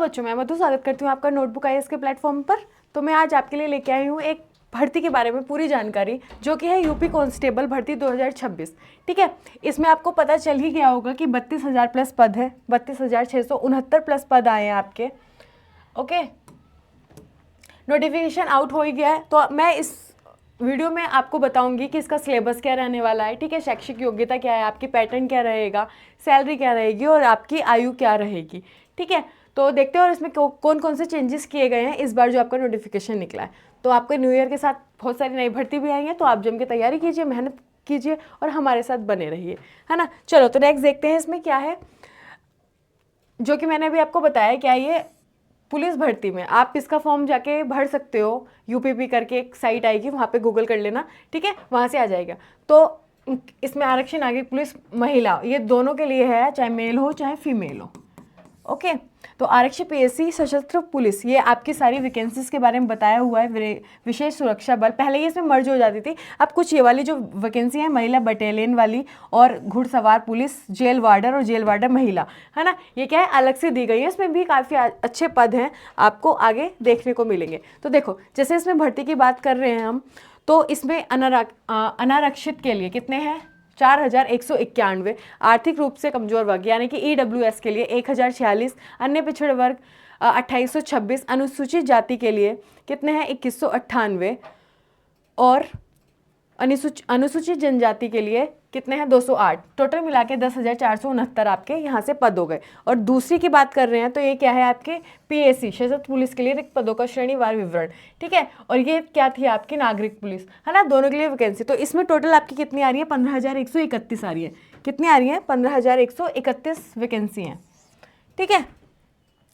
बच्चों, मैं मधु स्वागत करती हूँ आपका नोटबुक आईएएस के प्लेटफॉर्म पर। तो मैं आज आपके लिए लेके आई हूँ एक भर्ती के बारे में पूरी जानकारी, जो कि है यूपी कांस्टेबल भर्ती 2026। ठीक है, इसमें आपको पता चल ही गया होगा कि 32,000 प्लस पद है, 32,669 प्लस पद आए हैं आपके। ओके, नोटिफिकेशन आउट हो ही गया है। तो मैं इस वीडियो में आपको बताऊंगी कि इसका सिलेबस क्या रहने वाला है। ठीक है, शैक्षिक योग्यता क्या है, आपकी पैटर्न क्या रहेगा, सैलरी क्या रहेगी और आपकी आयु क्या रहेगी। ठीक है, तो देखते हैं और इसमें कौन कौन से चेंजेस किए गए हैं इस बार जो आपका नोटिफिकेशन निकला है। तो आपके न्यू ईयर के साथ बहुत सारी नई भर्ती भी आई है, तो आप जम के तैयारी कीजिए, मेहनत कीजिए और हमारे साथ बने रहिए, है ना। चलो, तो नेक्स्ट देखते हैं इसमें क्या है, जो कि मैंने अभी आपको बताया। क्या ये पुलिस भर्ती में आप इसका फॉर्म जाके भर सकते हो, यूपीपी करके एक साइट आएगी, वहाँ पे गूगल कर लेना। ठीक है, वहाँ से आ जाएगा। तो इसमें आरक्षण आगे पुलिस महिला ये दोनों के लिए है, चाहे मेल हो चाहे फीमेल हो। ओके, तो आरक्षी पीएससी सशस्त्र पुलिस, ये आपकी सारी वैकेंसीज के बारे में बताया हुआ है। विशेष सुरक्षा बल, पहले ये इसमें मर्ज हो जाती थी, अब कुछ ये वाली जो वैकेंसी है महिला बटालियन वाली और घुड़सवार पुलिस, जेल वार्डर और जेल वार्डर महिला, है ना, ये क्या है अलग से दी गई है। इसमें भी काफ़ी अच्छे पद हैं, आपको आगे देखने को मिलेंगे। तो देखो, जैसे इसमें भर्ती की बात कर रहे हैं हम, तो इसमें अनारक्षित के लिए कितने हैं, 4,191। आर्थिक रूप से कमजोर वर्ग यानी कि ईडब्ल्यूएस के लिए 1,046, अन्य पिछड़े वर्ग 2,826, अनुसूचित जाति के लिए कितने हैं 2,198 और अनुसूचित जनजाति के लिए कितने हैं 208। टोटल मिला के 10,469 आपके यहाँ से पद हो गए। और दूसरी की बात कर रहे हैं तो ये क्या है आपके पीएससी सशस्त्र पुलिस के लिए रिक्त पदों का श्रेणीवार विवरण। ठीक है, और ये क्या थी आपकी नागरिक पुलिस, है ना, दोनों के लिए वैकेंसी। तो इसमें टोटल आपकी कितनी आ रही है, 15,131 आ रही है। कितनी आ रही है, 15,131 वैकेंसी हैं। ठीक है,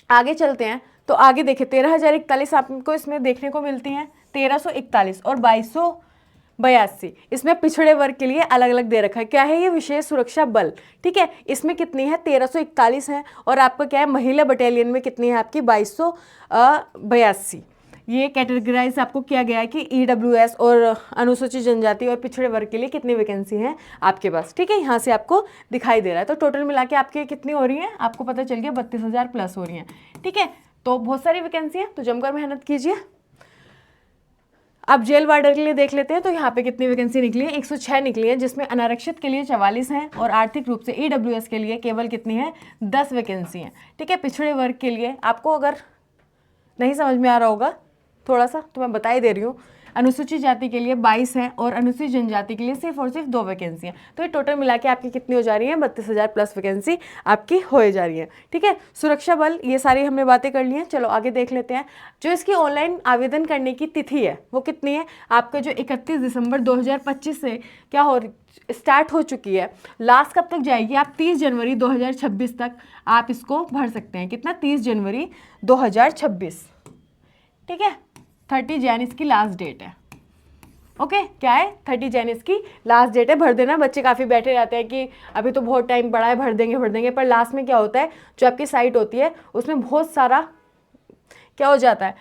आगे चलते हैं। तो आगे देखिए 13,041 आपको इसमें देखने को मिलती हैं, 1,341 और 2,282 इसमें पिछड़े वर्ग के लिए अलग अलग दे रखा है। क्या है ये, विशेष सुरक्षा बल। ठीक है, इसमें कितनी है 1,341 है और आपका क्या है महिला बटालियन में कितनी है आपकी 2,282। ये कैटेगराइज आपको किया गया है कि ईडब्ल्यूएस और अनुसूचित जनजाति और पिछड़े वर्ग के लिए कितनी वैकेंसी हैं आपके पास। ठीक है, यहाँ से आपको दिखाई दे रहा है। तो टोटल मिला के आपके कितनी हो रही हैं, आपको पता चल गया 32,000 प्लस हो रही हैं। ठीक है, तो बहुत सारी वैकेंसी है, तो जमकर मेहनत कीजिए। अब जेल वार्डर के लिए देख लेते हैं। तो यहाँ पे कितनी वैकेंसी निकली है, 106 निकली है, जिसमें अनारक्षित के लिए 44 हैं और आर्थिक रूप से ईडब्ल्यूएस के लिए केवल कितनी है 10 वैकेंसी हैं। ठीक है, पिछड़े वर्ग के लिए आपको अगर नहीं समझ में आ रहा होगा थोड़ा सा तो मैं बता ही दे रही हूँ, अनुसूचित जाति के लिए 22 हैं और अनुसूचित जनजाति के लिए सिर्फ और सिर्फ 2 वैकेंसी हैं। तो ये टोटल मिला के आपकी कितनी हो जा रही है, 32,000 प्लस वैकेंसी आपकी हो जा रही है। ठीक है, सुरक्षा बल ये सारी हमने बातें कर ली हैं। चलो आगे देख लेते हैं। जो इसकी ऑनलाइन आवेदन करने की तिथि है वो कितनी है, आपका जो 31 दिसंबर 2025 से क्या हो स्टार्ट हो चुकी है, लास्ट कब तक जाएगी, आप 30 जनवरी 2026 तक आप इसको भर सकते हैं। कितना, 30 जनवरी 2026। ठीक है, 30 जैन इसकी लास्ट डेट है। ओके, क्या है 30 जैन इसकी लास्ट डेट है। भर देना, बच्चे काफ़ी बैठे रहते हैं कि अभी तो बहुत टाइम पड़ा है, भर देंगे, पर लास्ट में क्या होता है, जो आपकी साइट होती है उसमें बहुत सारा क्या हो जाता है,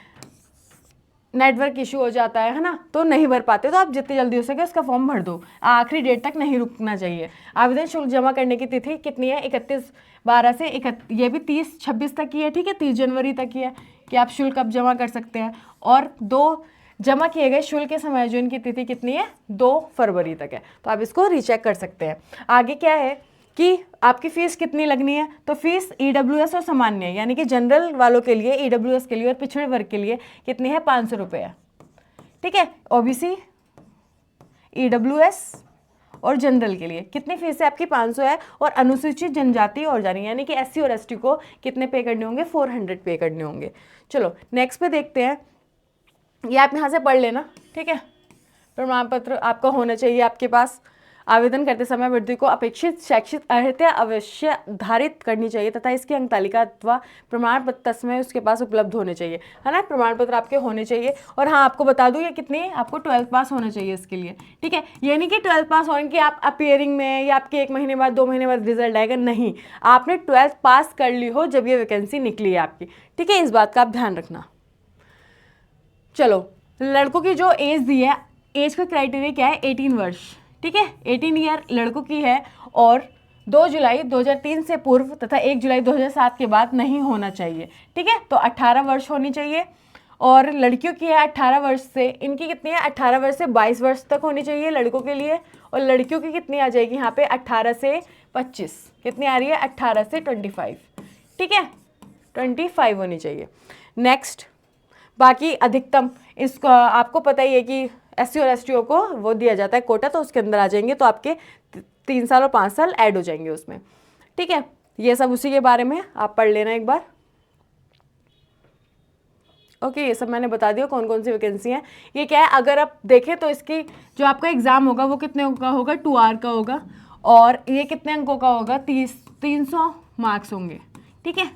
नेटवर्क इशू हो जाता है ना, तो नहीं भर पाते। तो आप जितनी जल्दी हो सके उसका फॉर्म भर दो, आखिरी डेट तक नहीं रुकना चाहिए। आवेदन शुल्क जमा करने की तिथि कितनी है, 31/12 से ये भी 30/26 तक की है। ठीक है, 30 जनवरी तक की है कि आप शुल्क अब जमा कर सकते हैं। और 2 जमा किए गए शुल्क के समायोजन की तिथि कितनी है, 2 फरवरी तक है। तो आप इसको रीचेक कर सकते हैं। आगे क्या है कि आपकी फ़ीस कितनी लगनी है, तो फीस ईडब्ल्यूएस और सामान्य यानी कि जनरल वालों के लिए, ईडब्ल्यूएस के लिए और पिछड़े वर्ग के लिए कितनी है, 500 रुपये है। ठीक है, ओबीसी, ईडब्ल्यूएस और जनरल के लिए कितनी फीस है आपकी, 500 है। और अनुसूचित जनजाति और जानी यानी कि एससी और एसटी को कितने पे करने होंगे, 400 पे करने होंगे। चलो नेक्स्ट पे देखते हैं, ये आप यहाँ से पढ़ लेना। ठीक है, प्रमाण पत्र आपका होना चाहिए आपके पास। आवेदन करते समय व्यक्ति को अपेक्षित शैक्षिक अर्हता अवश्य धारित करनी चाहिए तथा इसकी अंक तालिका अथवा प्रमाण पत्र तस्में उसके पास उपलब्ध होने चाहिए, है ना, प्रमाण पत्र आपके होने चाहिए। और हाँ, आपको बता दूँ ये कितनी, आपको 12th पास होना चाहिए इसके लिए। ठीक है, ये नहीं कि 12th पास होने कि आप अपियरिंग में या आपके 1 महीने बाद 2 महीने बाद रिजल्ट आएगा, नहीं, आपने 12th पास कर ली हो जब ये वैकेंसी निकली है आपकी। ठीक है, इस बात का आप ध्यान रखना। चलो, लड़कों की जो एज दी है, एज का क्राइटेरिया क्या है, 18 वर्ष। ठीक है, 18 ईयर लड़कों की है और 2 जुलाई 2003 से पूर्व तथा 1 जुलाई 2007 के बाद नहीं होना चाहिए। ठीक है, तो 18 वर्ष होनी चाहिए। और लड़कियों की है 18 वर्ष से, इनकी कितनी है 18 वर्ष से 22 वर्ष तक होनी चाहिए लड़कों के लिए। और लड़कियों की कितनी आ जाएगी यहाँ पे 18 से 25, कितनी आ रही है 18 से 25। ठीक है, 25 होनी चाहिए। नेक्स्ट, बाकी अधिकतम इसको आपको पता ही है कि SC और ST को वो दिया जाता है कोटा, तो उसके अंदर आ जाएंगे, तो आपके 3 साल और 5 साल ऐड हो जाएंगे उसमें। ठीक है, ये सब उसी के बारे में आप पढ़ लेना एक बार। ओके, ये सब मैंने बता दिया कौन कौन सी वैकेंसी हैं। ये क्या है, अगर आप देखें तो इसकी जो आपका एग्ज़ाम होगा वो कितने का होगा, 2 आवर का होगा, और ये कितने अंकों का होगा, 300 मार्क्स होंगे। ठीक है,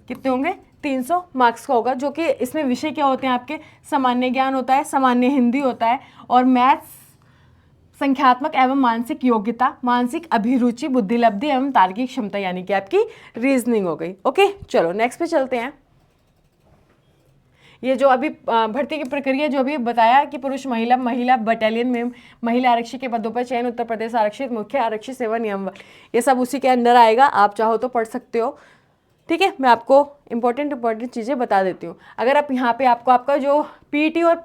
कितने होंगे, 300 मार्क्स का होगा, जो कि इसमें विषय क्या होते हैं आपके, सामान्य ज्ञान होता है, सामान्य हिंदी होता है, और मैथ्स, संख्यात्मक एवं मानसिक योग्यता, मानसिक अभिरुचि, बुद्धिलब्धि एवं तार्किक क्षमता, यानी कि आपकी रीजनिंग हो गई। ओके, चलो नेक्स्ट पे चलते हैं। ये जो अभी भर्ती की प्रक्रिया जो अभी बताया कि पुरुष महिला बटालियन में महिला आरक्षी के पदों पर चयन, उत्तर प्रदेश आरक्षित मुख्य आरक्षी सेवा नियम, ये सब उसी के अंदर आएगा, आप चाहो तो पढ़ सकते हो। ठीक है, मैं आपको इंपॉर्टेंट चीज़ें बता देती हूँ। अगर आप यहाँ पे आपका जो PET और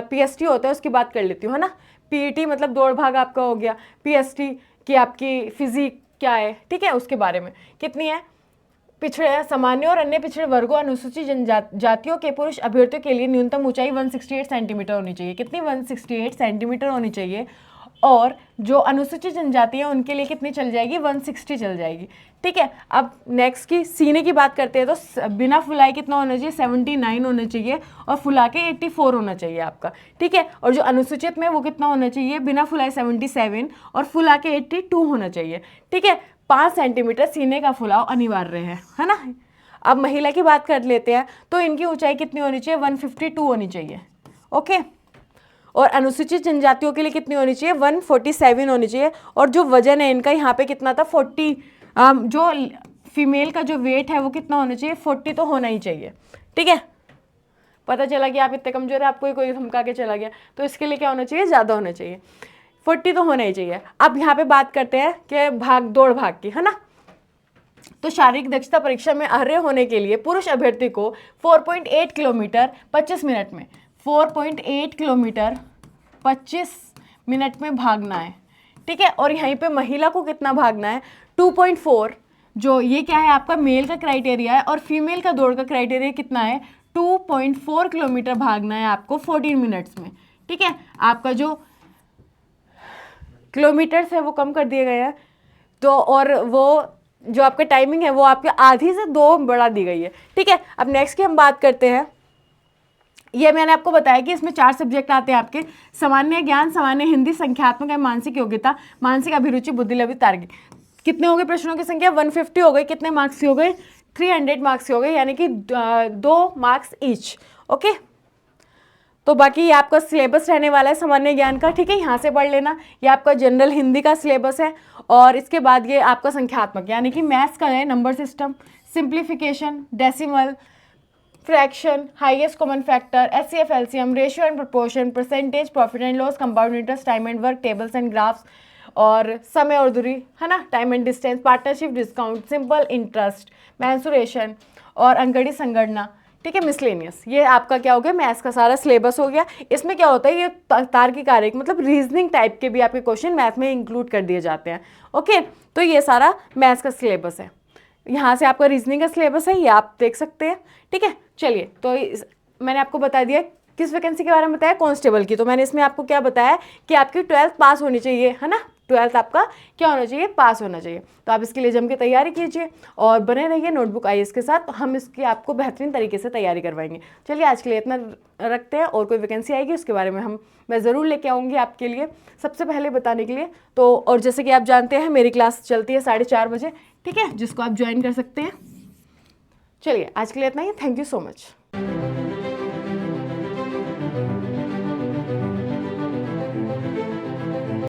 PST होता है उसकी बात कर लेती हूँ, है ना। PET मतलब दौड़ भाग आपका हो गया, PST की आपकी फिजिक क्या है, ठीक है, उसके बारे में कितनी है। पिछड़े, सामान्य और अन्य पिछड़े वर्गों, अनुसूचित जनजातियों के पुरुष अभ्यर्थियों के लिए न्यूनतम ऊंचाई 168 सेंटीमीटर होनी चाहिए। कितनी, 168 सेंटीमीटर होनी चाहिए। और जो अनुसूचित जनजाति है उनके लिए कितनी चल जाएगी, 160 चल जाएगी। ठीक है, अब नेक्स्ट की सीने की बात करते हैं, तो बिना फुलाए कितना होना चाहिए, 79 होना चाहिए, और फुला के 84 होना चाहिए आपका। ठीक है, और जो अनुसूचित में वो कितना होना चाहिए, बिना फुलाए 77 और फुला के 82 होना चाहिए। ठीक है, 5 सेंटीमीटर सीने का फुलाव अनिवार्य है ना। अब महिला की बात कर लेते हैं, तो इनकी ऊंचाई कितनी होनी चाहिए, 152 होनी चाहिए। ओके, और अनुसूचित जनजातियों के लिए कितनी होनी चाहिए, 147 होनी चाहिए। और जो वजन है इनका यहाँ पे कितना था, 40, जो फीमेल का जो वेट है वो कितना होना चाहिए, 40 तो होना ही चाहिए। ठीक है, पता चला कि आप इतने कमजोर है, आपको कोई धमका के चला गया, तो इसके लिए क्या होना चाहिए, ज़्यादा होना चाहिए, 40 तो होना ही चाहिए। अब यहाँ पे बात करते हैं कि दौड़ भाग की, है ना। तो शारीरिक दक्षता परीक्षा में अर्ह होने के लिए पुरुष अभ्यर्थी को 4.8 किलोमीटर 25 मिनट में 4.8 किलोमीटर 25 मिनट में भागना है। ठीक है, और यहीं पे महिला को कितना भागना है, 2.4, जो ये क्या है आपका मेल का क्राइटेरिया है, और फीमेल का दौड़ का क्राइटेरिया कितना है, 2.4 किलोमीटर भागना है आपको 14 मिनट्स में। ठीक है, आपका जो किलोमीटर्स है वो कम कर दिए गए हैं, तो और वो जो आपका टाइमिंग है वो आपके आधी से 2 बढ़ा दी गई है। ठीक है, अब नेक्स्ट की हम बात करते हैं। ये मैंने आपको बताया कि इसमें 4 सब्जेक्ट आते हैं आपके, सामान्य ज्ञान, सामान्य हिंदी, संख्यात्मक एवं मानसिक योग्यता, मानसिक अभिरुचि, बुद्धिलब्धि, तार्किक। कितने हो गए प्रश्नों की संख्या, 150 हो गई। कितने मार्क्स की हो गए, 300 मार्क्स की हो गई, यानी कि 2 मार्क्स ईच। ओके, तो बाकी ये आपका सिलेबस रहने वाला है सामान्य ज्ञान का। ठीक है, यहाँ से पढ़ लेना, ये आपका जनरल हिंदी का सिलेबस है, और इसके बाद ये आपका संख्यात्मक यानी कि मैथ्स का है, number system, simplification, decimal, fraction, highest common factor, HCF, LCM, ratio and proportion, percentage, profit and loss, compound interest, time and work, tables and graphs, और समय और दूरी, है ना, time and distance, partnership, discount, simple interest, mensuration, और अंकगणित संगणना। ठीक है, मिसलेनियस, ये आपका क्या हो गया, मैथ्स का सारा सिलेबस हो गया। इसमें क्या होता है, ये तार्किक आरेख मतलब रीजनिंग टाइप के भी आपके क्वेश्चन मैथ में इंक्लूड कर दिए जाते हैं। ओके, तो ये सारा मैथ्स का सिलेबस है, यहाँ से आपका रीजनिंग का सिलेबस है, ये आप देख सकते हैं। ठीक है, चलिए, तो मैंने आपको बता दिया किस वैकेंसी के बारे में बताया, कांस्टेबल की। तो मैंने इसमें आपको क्या बताया कि आपकी 12th पास होनी चाहिए, है ना, 12th आपका क्या होना चाहिए, पास होना चाहिए। तो आप इसके लिए जम के तैयारी कीजिए और बने रहिए नोटबुक IAS के साथ, हम इसकी आपको बेहतरीन तरीके से तैयारी करवाएंगे। चलिए, आज के लिए इतना रखते हैं, और कोई वैकेंसी आएगी उसके बारे में मैं ज़रूर लेके आऊँगी आपके लिए सबसे पहले बताने के लिए। तो और जैसे कि आप जानते हैं मेरी क्लास चलती है 4:30 बजे, ठीक है, जिसको आप ज्वाइन कर सकते हैं। चलिए, आज के लिए इतना ही, थैंक यू सो मच।